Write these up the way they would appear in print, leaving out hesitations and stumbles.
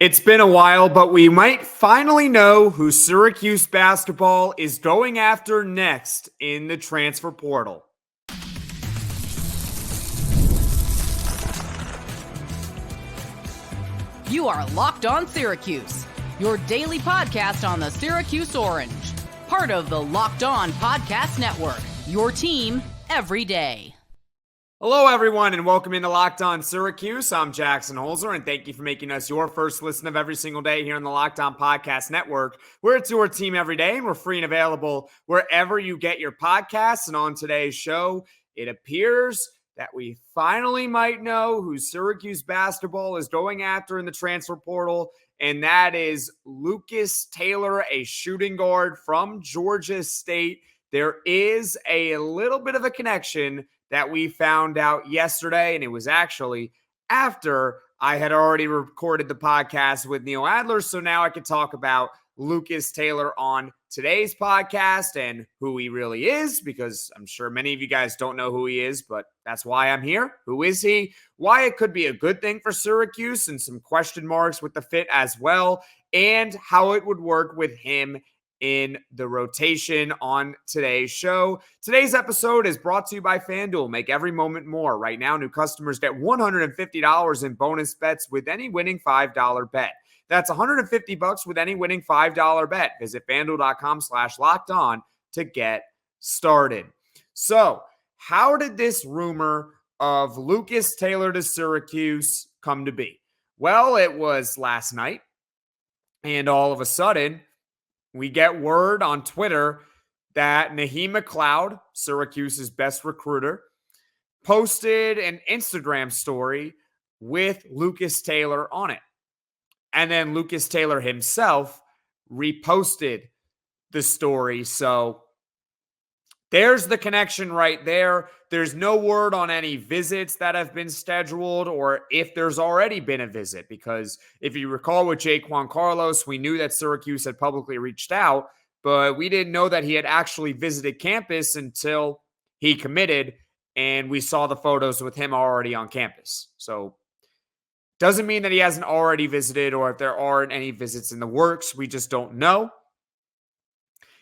It's been a while, but we might finally know who Syracuse basketball is going after next in the transfer portal. You are Locked On Syracuse, your daily podcast on the Syracuse Orange. Part of the Locked On Podcast Network, your team every day. Hello, everyone, and welcome into Locked On Syracuse. I'm Jackson Holzer, and thank you for making us your first listen of every single day here on the Locked On Podcast Network. We're your team every day, and we're free and available wherever you get your podcasts. And on today's show, it appears that we finally might know who Syracuse basketball is going after in the transfer portal, and that is Lucas Taylor, a shooting guard from Georgia State. There is a little bit of a connection that we found out yesterday, and it was actually after I had already recorded the podcast with Neil Adler, so now I could talk about Lucas Taylor on today's podcast and who he really is, because I'm sure many of you guys don't know who he is, but that's why I'm here. Who is he? Why it could be a good thing for Syracuse, and some question marks with the fit as well, and how it would work with him in the rotation on today's show. Today's episode is brought to you by FanDuel. Make every moment more. Right now, new customers get $150 in bonus bets with any winning $5 bet. That's $150 with any winning $5 bet. Visit FanDuel.com/locked-on to get started. So, how did this rumor of Lucas Taylor to Syracuse come to be? Well, it was last night, and all of a sudden, we get word on Twitter that Naheem McLeod, Syracuse's best recruiter, posted an Instagram story with Lucas Taylor on it. And then Lucas Taylor himself reposted the story. So there's the connection right there. There's no word on any visits that have been scheduled or if there's already been a visit, because if you recall with Jaquan Carlos, we knew that Syracuse had publicly reached out, but we didn't know that he had actually visited campus until he committed, and we saw the photos with him already on campus. So doesn't mean that he hasn't already visited, or if there aren't any visits in the works. We just don't know.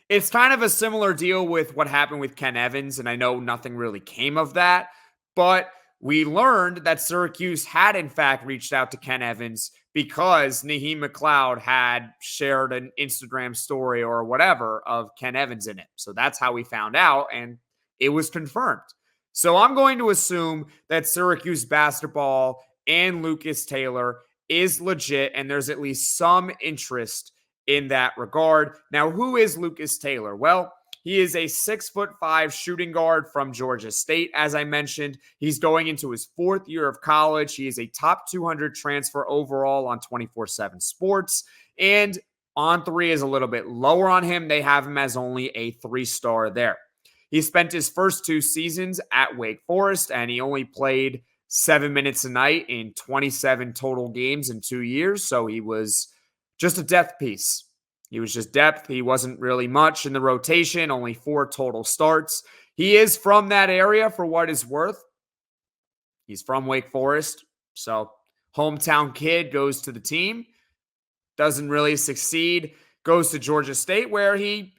It's kind of a similar deal with what happened with Ken Evans, and I know nothing really came of that, but we learned that Syracuse had, in fact, reached out to Ken Evans because Naheem McLeod had shared an Instagram story or whatever of Ken Evans in it. So that's how we found out, and it was confirmed. So I'm going to assume that Syracuse basketball and Lucas Taylor is legit, and there's at least some interest in that regard. Now, who is Lucas Taylor? Well, he is a 6'5" shooting guard from Georgia State. As I mentioned, he's going into his fourth year of college. He is a top 200 transfer overall on 24/7 Sports. And On3 is a little bit lower on him. They have him as only a 3-star there. He spent his first 2 seasons at Wake Forest, and he only played 7 minutes a night in 27 total games in 2 years. So he was just a depth piece. He was just depth. He wasn't really much in the rotation, only 4 total starts. He is from that area for what it's worth. He's from Wake Forest, so hometown kid, goes to the team, doesn't really succeed, goes to Georgia State where he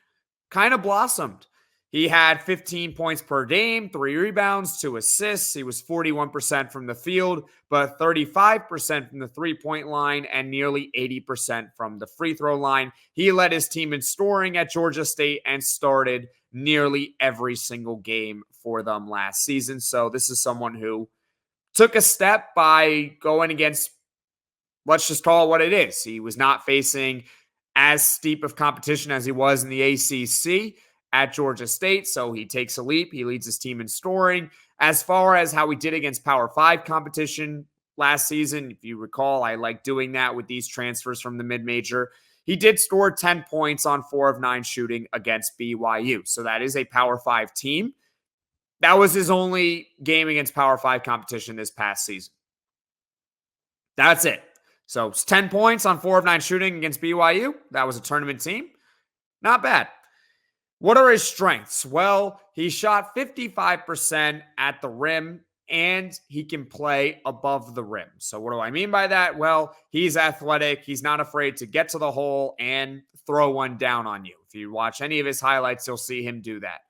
kind of blossomed. He had 15 points per game, 3 rebounds, 2 assists. He was 41% from the field, but 35% from the three-point line and nearly 80% from the free throw line. He led his team in scoring at Georgia State and started nearly every single game for them last season. So this is someone who took a step by going against, let's just call it what it is. He was not facing as steep of competition as he was in the ACC at Georgia State, so he takes a leap. He leads his team in scoring. As far as how he did against Power 5 competition last season, if you recall, I like doing that with these transfers from the mid-major. He did score 10 points on 4 of 9 shooting against BYU, so that is a Power 5 team. That was his only game against Power 5 competition this past season. That's it. So it's 10 points on 4 of 9 shooting against BYU. That was a tournament team. Not bad. What are his strengths? Well, he shot 55% at the rim and he can play above the rim. So what do I mean by that? Well, he's athletic. He's not afraid to get to the hole and throw one down on you. If you watch any of his highlights, you'll see him do that.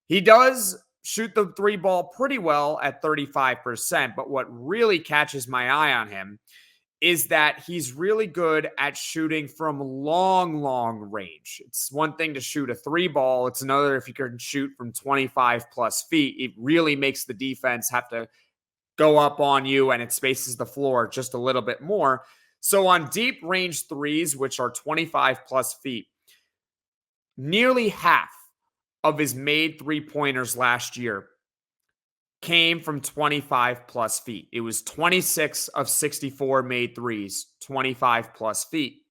He does shoot the three ball pretty well at 35%, but what really catches my eye on him is that he's really good at shooting from long range. It's one thing to shoot a three ball. It's another if you can shoot from 25 plus feet. It really makes the defense have to go up on you, and it spaces the floor just a little bit more. So on deep range threes, which are 25 plus feet, nearly half of his made three-pointers last year came from 25 plus feet. It was 26 of 64 made threes, 25 plus feet.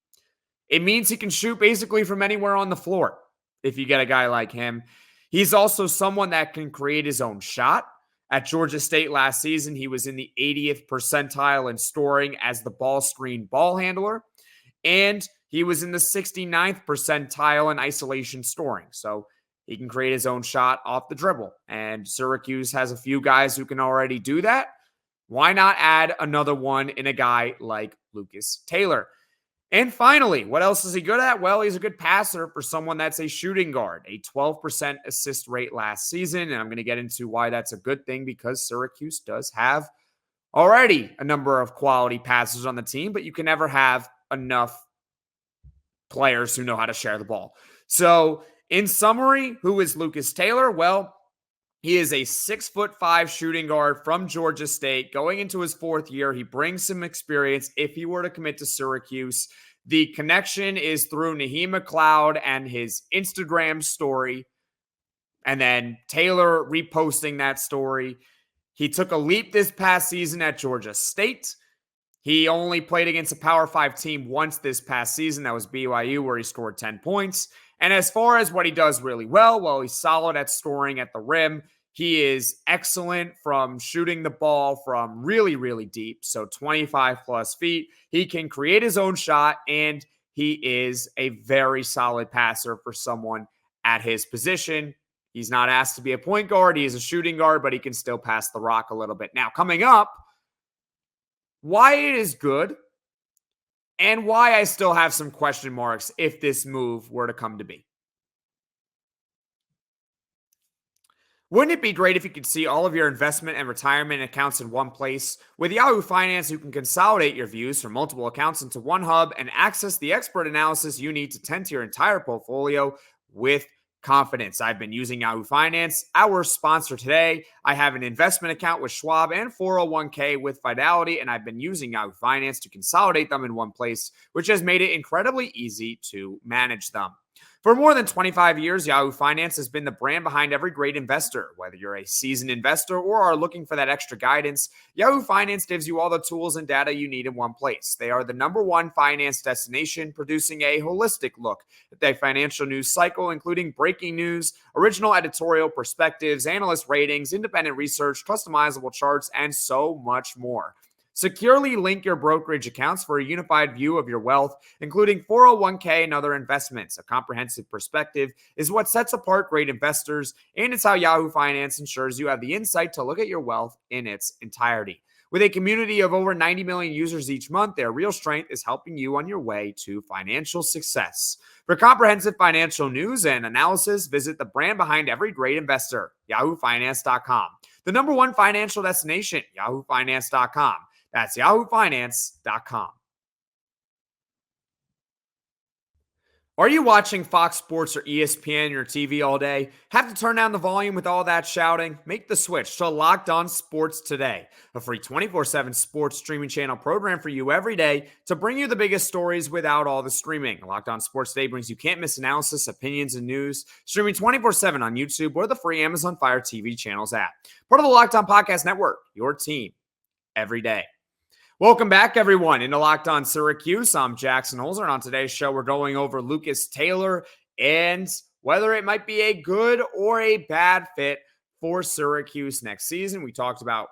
It means he can shoot basically from anywhere on the floor if you get a guy like him. He's also someone that can create his own shot. At Georgia State last season, he was in the 80th percentile in scoring as the ball screen ball handler, and he was in the 69th percentile in isolation scoring. So he can create his own shot off the dribble, and Syracuse has a few guys who can already do that. Why not add another one in a guy like Lucas Taylor? And finally, what else is he good at? Well, he's a good passer for someone that's a shooting guard, a 12% assist rate last season. And I'm going to get into why that's a good thing, because Syracuse does have already a number of quality passers on the team, but you can never have enough players who know how to share the ball. So in summary, who is Lucas Taylor? Well, he is a 6'5" shooting guard from Georgia State. Going into his fourth year, he brings some experience if he were to commit to Syracuse. The connection is through Naheem McLeod and his Instagram story, and then Taylor reposting that story. He took a leap this past season at Georgia State. He only played against a Power 5 team once this past season. That was BYU, where he scored 10 points. And as far as what he does really well, he's solid at scoring at the rim. He is excellent from shooting the ball from really deep, so 25 plus feet. He can create his own shot, and he is a very solid passer for someone at his position. He's not asked to be a point guard. He is a shooting guard, but he can still pass the rock a little bit. Now, coming up, why it is good and why I still have some question marks if this move were to come to be. Wouldn't it be great if you could see all of your investment and retirement accounts in one place? With Yahoo Finance, you can consolidate your views from multiple accounts into one hub and access the expert analysis you need to tend to your entire portfolio with confidence. I've been using Yahoo Finance, our sponsor today. I have an investment account with Schwab and 401k with Fidelity, and I've been using Yahoo Finance to consolidate them in one place, which has made it incredibly easy to manage them. For more than 25 years, Yahoo Finance has been the brand behind every great investor. Whether you're a seasoned investor or are looking for that extra guidance, Yahoo Finance gives you all the tools and data you need in one place. They are the number one finance destination, producing a holistic look at the financial news cycle, including breaking news, original editorial perspectives, analyst ratings, independent research, customizable charts, and so much more. Securely link your brokerage accounts for a unified view of your wealth, including 401k and other investments. A comprehensive perspective is what sets apart great investors, and it's how Yahoo Finance ensures you have the insight to look at your wealth in its entirety. With a community of over 90 million users each month, their real strength is helping you on your way to financial success. For comprehensive financial news and analysis, visit the brand behind every great investor, yahoofinance.com. The number one financial destination, yahoofinance.com. That's yahoofinance.com. Are you watching Fox Sports or ESPN on your TV all day? Have to turn down the volume with all that shouting? Make the switch to Locked On Sports today, a free 24/7 sports streaming channel program for you every day to bring you the biggest stories without all the streaming. Locked On Sports Today brings you can't-miss analysis, opinions, and news, streaming 24/7 on YouTube or the free Amazon Fire TV channels app. Part of the Locked On Podcast Network, your team every day. Welcome back, everyone, into Locked On Syracuse. I'm Jackson Holzer, and on today's show, we're going over Lucas Taylor and whether it might be a good or a bad fit for Syracuse next season. We talked about,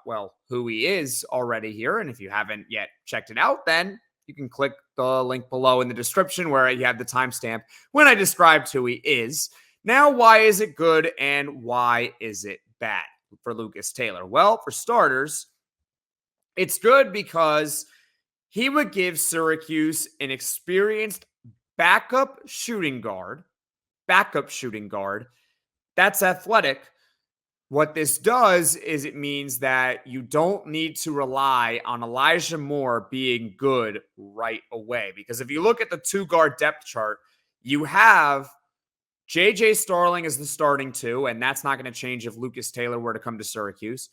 who he is already here, and if you haven't yet checked it out, then you can click the link below in the description where you have the timestamp when I described who he is. Now, why is it good and why is it bad? for Lucas Taylor? Well, for starters, it's good because he would give Syracuse an experienced backup shooting guard that's athletic. What this does is it means that you don't need to rely on Elijah Moore being good right away. Because if you look at the two-guard depth chart, you have J.J. Starling as the starting two, and that's not going to change if Lucas Taylor were to come to Syracuse.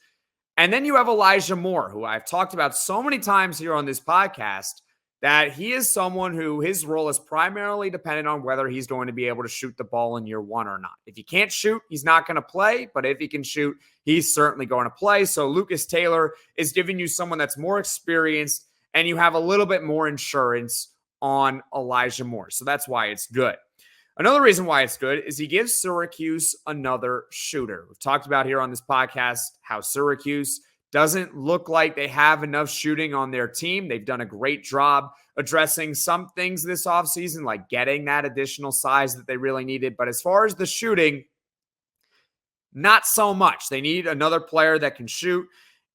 And then you have Elijah Moore, who I've talked about so many times here on this podcast, that he is someone who his role is primarily dependent on whether he's going to be able to shoot the ball in year one or not. If he can't shoot, he's not going to play. But if he can shoot, he's certainly going to play. So Lucas Taylor is giving you someone that's more experienced, and you have a little bit more insurance on Elijah Moore. So that's why it's good. Another reason why it's good is he gives Syracuse another shooter. We've talked about here on this podcast how Syracuse doesn't look like they have enough shooting on their team. They've done a great job addressing some things this offseason, like getting that additional size that they really needed. But as far as the shooting, not so much. They need another player that can shoot.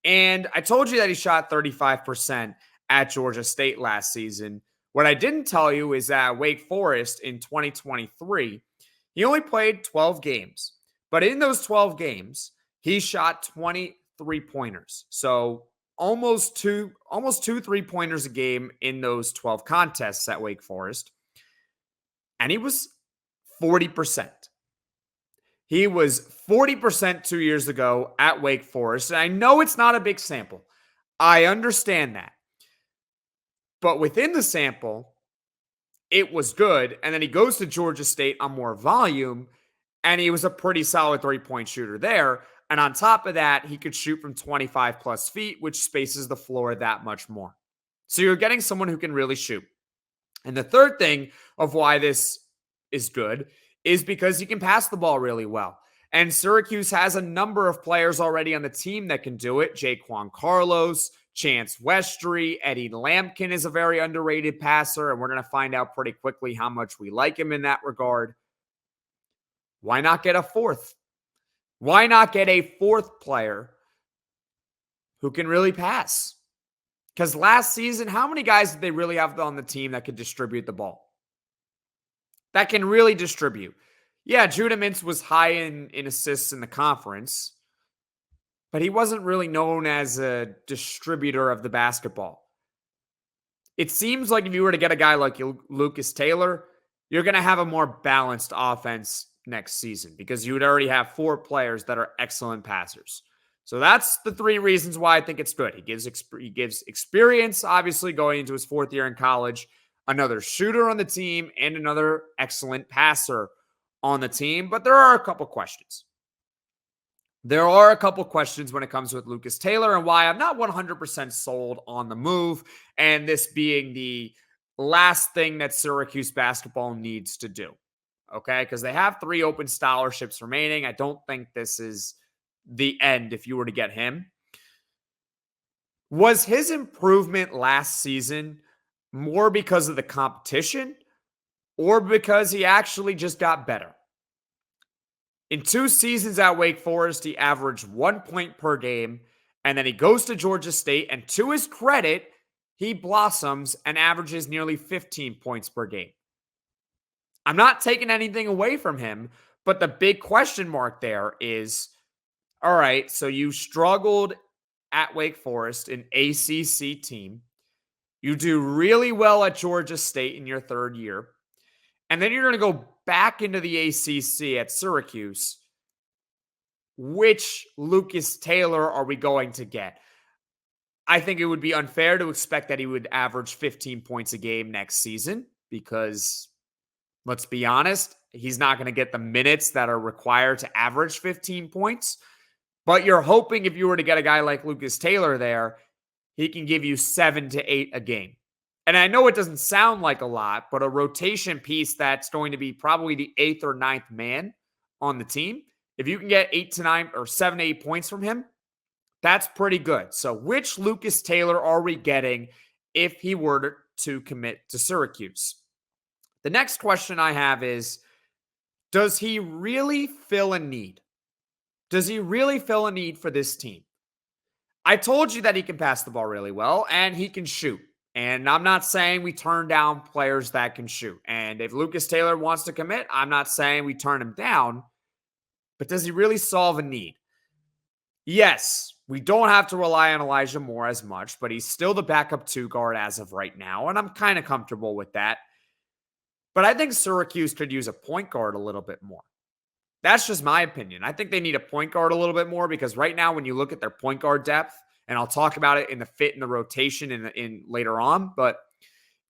And I told you that he shot 35% at Georgia State last season. What I didn't tell you is that Wake Forest in 2023, he only played 12 games. But in those 12 games, he shot 20 3-pointers. So almost two 3-pointers a game in those 12 contests at Wake Forest. And he was 40%. He was 40% 2 years ago at Wake Forest. And I know it's not a big sample. I understand that. But within the sample, it was good. And then he goes to Georgia State on more volume, and he was a pretty solid 3-point shooter there. And on top of that, he could shoot from 25 plus feet, which spaces the floor that much more. So you're getting someone who can really shoot. And the third thing of why this is good is because he can pass the ball really well. And Syracuse has a number of players already on the team that can do it. Jaquan Carlos, Chance Westry, Eddie Lampkin is a very underrated passer, and we're going to find out pretty quickly how much we like him in that regard. Why not get a fourth? Why not get a fourth player who can really pass? Because last season, how many guys did they really have on the team that could distribute the ball? That can really distribute. Yeah, Judah Mintz was high in assists in the conference, but he wasn't really known as a distributor of the basketball. It seems like if you were to get a guy like Lucas Taylor, you're going to have a more balanced offense next season because you would already have 4 players that are excellent passers. So that's the 3 reasons why I think it's good. He gives experience, obviously, going into his 4th year in college, another shooter on the team, and another excellent passer on the team. But there are a couple questions. There are a couple questions when it comes with Lucas Taylor and why I'm not 100% sold on the move, and this being the last thing that Syracuse basketball needs to do. Okay, because they have 3 open scholarships remaining. I don't think this is the end if you were to get him. Was his improvement last season more because of the competition or because he actually just got better? In 2 seasons at Wake Forest, he averaged 1 point per game, and then he goes to Georgia State, and to his credit, he blossoms and averages nearly 15 points per game. I'm not taking anything away from him, but the big question mark there is, all right, so you struggled at Wake Forest, an ACC team. You do really well at Georgia State in your 3rd year, and then you're going to go back into the ACC at Syracuse. Which Lucas Taylor are we going to get? I think it would be unfair to expect that he would average 15 points a game next season because, let's be honest, he's not going to get the minutes that are required to average 15 points. But you're hoping if you were to get a guy like Lucas Taylor there, he can give you 7 to 8 a game. And I know it doesn't sound like a lot, but a rotation piece that's going to be probably the 8th or 9th man on the team, if you can get 8 to 9 or 7 to 8 points from him, that's pretty good. So which Lucas Taylor are we getting if he were to commit to Syracuse? The next question I have is, does he really fill a need? Does he really fill a need for this team? I told you that he can pass the ball really well and he can shoot. And I'm not saying we turn down players that can shoot. And if Lucas Taylor wants to commit, I'm not saying we turn him down. But does he really solve a need? Yes, we don't have to rely on Elijah Moore as much, but he's still the backup 2 guard as of right now. And I'm kind of comfortable with that. But I think Syracuse could use a point guard a little bit more. That's just my opinion. I think they need a point guard a little bit more because right now, when you look at their point guard depth, and I'll talk about it in the fit in the rotation in later on, but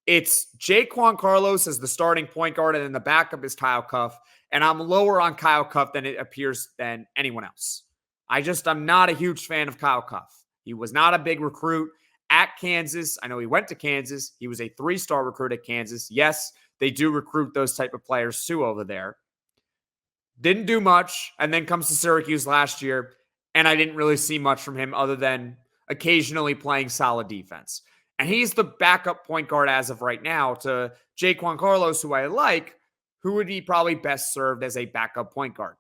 it's Jaquan Carlos as the starting point guard, and then the backup is Kyle Cuff. And I'm lower on Kyle Cuff than it appears than anyone else. I'm not a huge fan of Kyle Cuff. He was not a big recruit at Kansas. I know he went to Kansas. He was a 3-star recruit at Kansas. Yes, they do recruit those type of players too over there. Didn't do much, and then comes to Syracuse last year, and I didn't really see much from him other than occasionally playing solid defense. And he's the backup point guard as of right now to Jaquan Carlos, who I like, who would be probably best served as a backup point guard.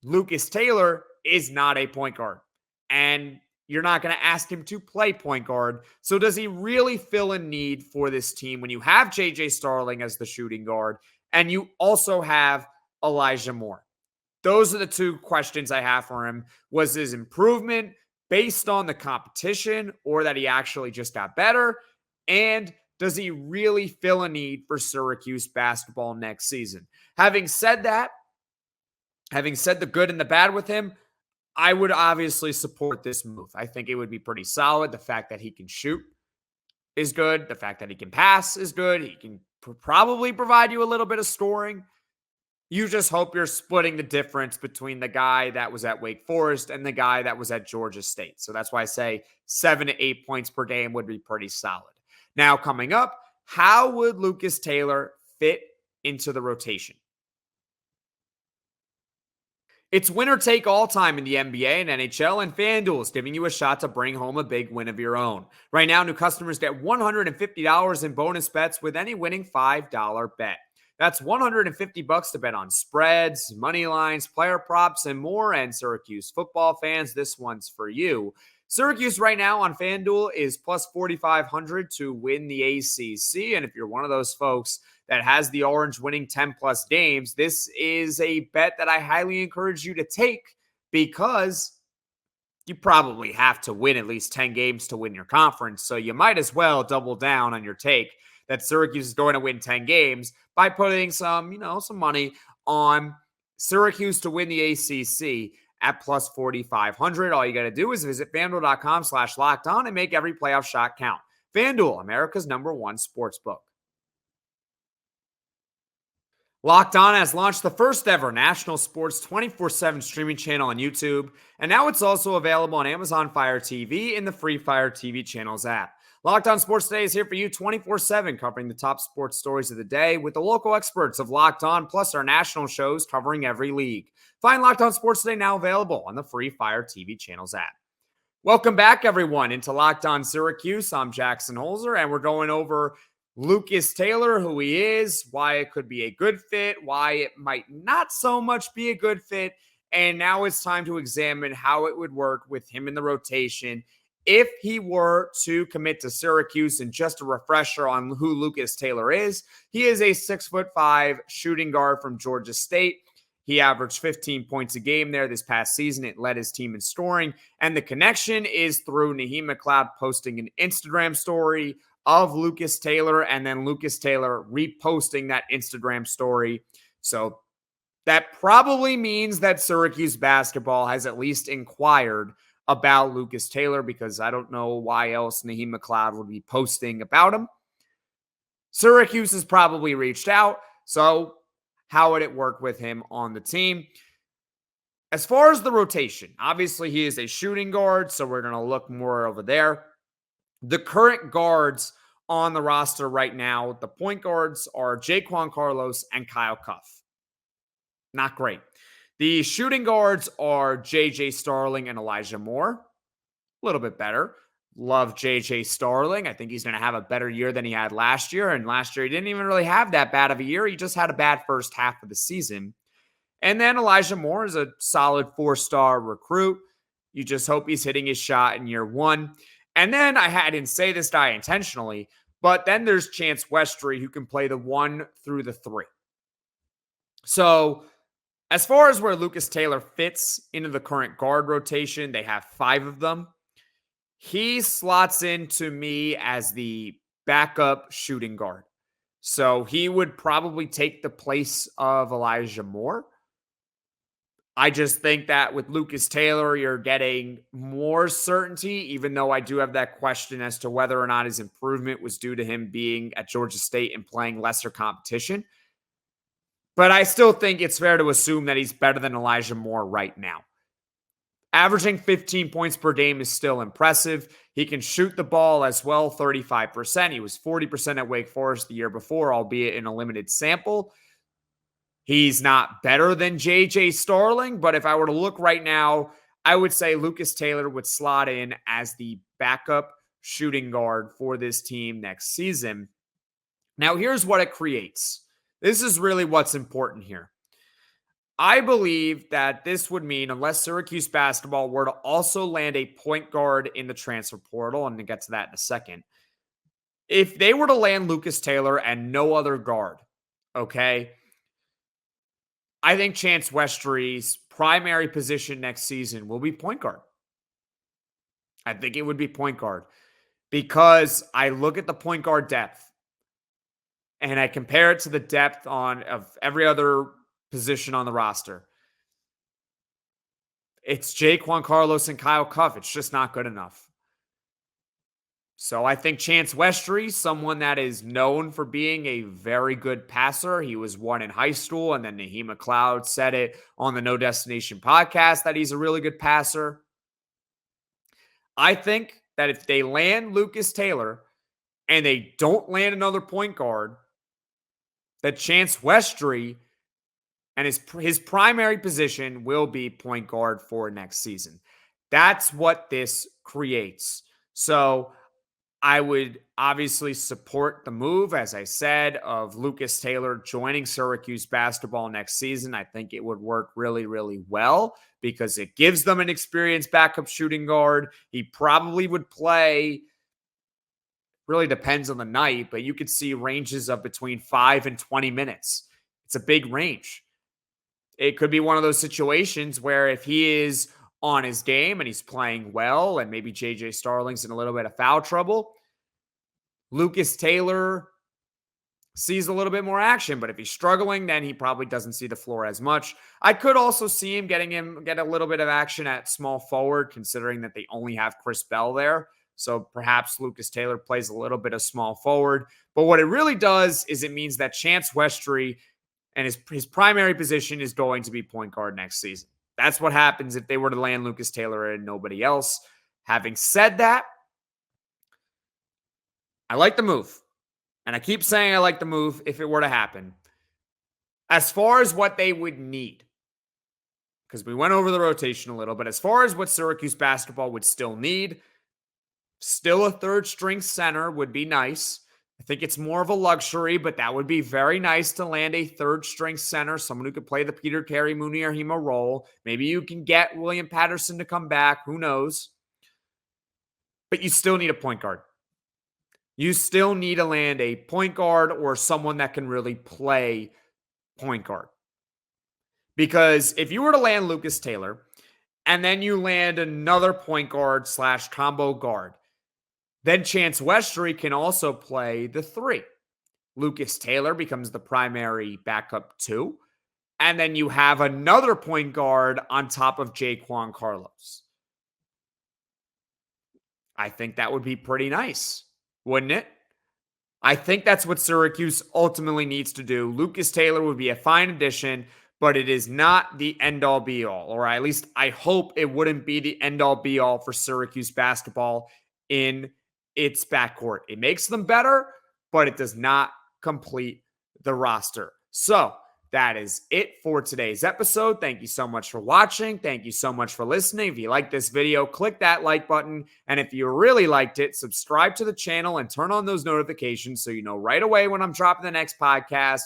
Lucas Taylor is not a point guard, and you're not going to ask him to play point guard. So does he really fill a need for this team when you have J.J. Starling as the shooting guard and you also have Elijah Moore? Those are the 2 questions I have for him. Was his improvement based on the competition or that he actually just got better? And does he really fill a need for Syracuse basketball next season? Having said that, having said the good and the bad with him, I would obviously support this move. I think it would be pretty solid. The fact that he can shoot is good. The fact that he can pass is good. He can probably provide you a little bit of scoring. You just hope you're splitting the difference between the guy that was at Wake Forest and the guy that was at Georgia State. So that's why I say 7 to 8 points per game would be pretty solid. Now, coming up, how would Lucas Taylor fit into the rotation? It's winner take all time in the NBA and NHL, and FanDuel is giving you a shot to bring home a big win of your own. Right now, new customers get $150 in bonus bets with any winning $5 bet. That's $150 to bet on spreads, money lines, player props, and more. And Syracuse football fans, this one's for you. Syracuse right now on FanDuel is plus 4,500 to win the ACC. And if you're one of those folks that has the Orange winning 10 plus games, this is a bet that I highly encourage you to take because you probably have to win at least 10 games to win your conference. So you might as well double down on your take that Syracuse is going to win 10 games by putting some money on Syracuse to win the ACC at plus 4,500. All you got to do is visit FanDuel.com/lockedon and make every playoff shot count. FanDuel, America's #1 sportsbook. Locked On has launched the first ever national sports 24/7 streaming channel on YouTube, and now it's also available on Amazon Fire TV in the free Fire TV channels app. Locked On Sports Today is here for you 24/7, covering the top sports stories of the day with the local experts of Locked On, plus our national shows covering every league. Find Locked On Sports Today now available on the free Fire TV channels app. Welcome back, everyone, into Locked On Syracuse. I'm Jackson Holzer, and we're going over Lucas Taylor, who he is, why it could be a good fit, why it might not so much be a good fit, and now it's time to examine how it would work with him in the rotation if he were to commit to Syracuse. And just a refresher on who Lucas Taylor is, he is a 6'5" shooting guard from Georgia State. He averaged 15 points a game there this past season. It led his team in scoring, and the connection is through Naheem McLeod posting an Instagram story of Lucas Taylor, and then Lucas Taylor reposting that Instagram story. So that probably means that Syracuse basketball has at least inquired about Lucas Taylor, because I don't know why else Naheem McLeod would be posting about him. Syracuse has probably reached out. So how would it work with him on the team? As far as the rotation, obviously he is a shooting guard, so we're going to look more over there. The current guards on the roster right now, the point guards are Jaquan Carlos and Kyle Cuff. Not great. The shooting guards are J.J. Starling and Elijah Moore. A little bit better. Love J.J. Starling. I think he's going to have a better year than he had last year. And last year, he didn't even really have that bad of a year. He just had a bad first half of the season. And then Elijah Moore is a solid 4-star recruit. You just hope he's hitting his shot in year one. And then I didn't say this guy intentionally, but then there's Chance Westry, who can play the 1 through the 3. So as far as where Lucas Taylor fits into the current guard rotation, they have 5 of them. He slots into me as the backup shooting guard. So he would probably take the place of Elijah Moore. I just think that with Lucas Taylor, you're getting more certainty, even though I do have that question as to whether or not his improvement was due to him being at Georgia State and playing lesser competition. But I still think it's fair to assume that he's better than Elijah Moore right now. Averaging 15 points per game is still impressive. He can shoot the ball as well, 35%. He was 40% at Wake Forest the year before, albeit in a limited sample. He's not better than J.J. Starling, but if I were to look right now, I would say Lucas Taylor would slot in as the backup shooting guard for this team next season. Now, here's what it creates. This is really what's important here. I believe that this would mean, unless Syracuse basketball were to also land a point guard in the transfer portal, and we'll get to that in a second, if they were to land Lucas Taylor and no other guard, okay, I think Chance Westry's primary position next season will be point guard. I think it would be point guard because I look at the point guard depth and I compare it to the depth of every other position on the roster. It's Jake, Juan Carlos, and Kyle Cuff. It's just not good enough. So I think Chance Westry, someone that is known for being a very good passer. He was one in high school, and then Naheem McLeod said it on the No Destination podcast that he's a really good passer. I think that if they land Lucas Taylor and they don't land another point guard, that Chance Westry and his primary position will be point guard for next season. That's what this creates. So I would obviously support the move, as I said, of Lucas Taylor joining Syracuse basketball next season. I think it would work really, really well because it gives them an experienced backup shooting guard. He probably would play, really depends on the night, but you could see ranges of between 5 and 20 minutes. It's a big range. It could be one of those situations where if he is on his game and he's playing well and maybe J.J. Starling's in a little bit of foul trouble, Lucas Taylor sees a little bit more action. But if he's struggling, then he probably doesn't see the floor as much. I could also see him get a little bit of action at small forward, considering that they only have Chris Bell there. So perhaps Lucas Taylor plays a little bit of small forward. But what it really does is it means that Chance Westry and his primary position is going to be point guard next season. That's what happens if they were to land Lucas Taylor and nobody else. Having said that, I like the move. And I keep saying I like the move if it were to happen. As far as what they would need, because we went over the rotation a little, but as far as what Syracuse basketball would still need, still a third string center would be nice. I think it's more of a luxury, but that would be very nice to land a third string center, someone who could play the Peter Carey, Munir Hima role. Maybe you can get William Patterson to come back. Who knows? But you still need a point guard. You still need to land a point guard or someone that can really play point guard. Because if you were to land Lucas Taylor and then you land another point guard / combo guard, then Chance Westry can also play the 3. Lucas Taylor becomes the primary backup 2. And then you have another point guard on top of Jake Juan Carlos. I think that would be pretty nice, wouldn't it? I think that's what Syracuse ultimately needs to do. Lucas Taylor would be a fine addition, but it is not the end-all be-all. Or at least I hope it wouldn't be the end-all be-all for Syracuse basketball in its backcourt. It makes them better, but it does not complete the roster. So that is it for today's episode. Thank you so much for watching. Thank you so much for listening. If you like this video, click that like button. And if you really liked it, subscribe to the channel and turn on those notifications so you know right away when I'm dropping the next podcast.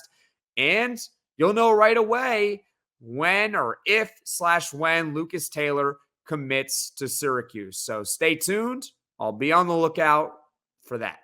And you'll know right away when or if/when Lucas Taylor commits to Syracuse. So stay tuned. I'll be on the lookout for that.